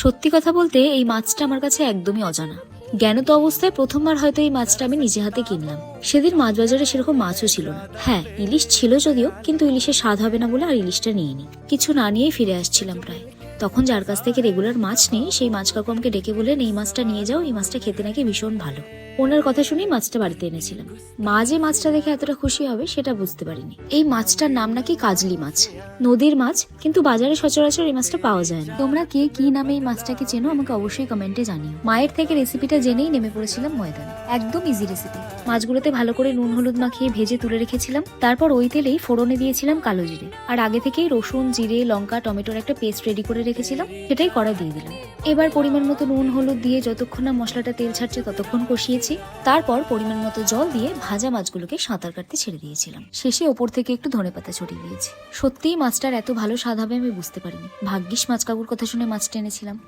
সত্যি কথা বলতে এই মাছটা আমার কাছে একদমই অজানা। জ্ঞানত অবস্থায় প্রথমবার হয়তো এই মাছটা আমি নিজে হাতে কিনলাম। সেদিন মাছ বাজারে সেরকম মাছও ছিল না। হ্যাঁ, ইলিশ ছিল যদিও, কিন্তু ইলিশের স্বাদ হবে না বলে আর ইলিশটা নিইনি। কিছু না নিয়েই ফিরে আসছিলাম প্রায়। তখন যার কাছ থেকে রেগুলার মাছ নেই সেই মাছ কাকু আমাকে ডেকে বললেন, এই মাছটা নিয়ে যাও, এই মাছটা খেতে নাকি ভীষণ ভালো। ওনার কথা শুনেই মাছটা বাড়িতে এনেছিলাম। মা যে মাছটা দেখে এতটা খুশি হবে সেটা বুঝতে পারিনি। এই মাছটার নাম নাকি কাজলি মাছ, নদীর মাছ, কিন্তু বাজারে সচরাচর এই মাছটা পাওয়া যায় না। তোমরা কে কি নামে এই মাছটাকে চেনো আমাকে অবশ্যই কমেন্টে জানিও। মায়ের থেকে রেসিপিটা জেনেই নেমে পড়েছিলাম ময়দানে। একদম ইজি রেসিপি। মাছগুলোতে ভালো করে নুন হলুদ মাখিয়ে ভেজে তুলে রেখেছিলাম। তারপর ওই তেলেই ফোড়নে দিয়েছিলাম কালো জিরে, আর আগে থেকেই রসুন, জিরে, লঙ্কা, টমেটোর একটা পেস্ট রেডি করে রেখেছিলাম, সেটাই কড়াই দিয়ে দিলাম। এবার পরিমাণ মতো নুন হলুদ দিয়ে যতক্ষণ না মশলাটা তেল ছাড়ছে ততক্ষণ কষিয়েছি। তারপর পরিমাণ মতো জল দিয়ে ভাজা মাছগুলোকে সাঁতার কাটতে ছেড়ে দিয়েছিলাম। শেষে ওপর থেকে একটু ধনেপাতা ছড়িয়ে দিয়েছি। সত্যিই মাছটার এত ভালো স্বাদ হবে আমি বুঝতে পারিনি। ভাগ্যিস মাছ কাকুর কথা শুনে মাছটা এনেছিলাম।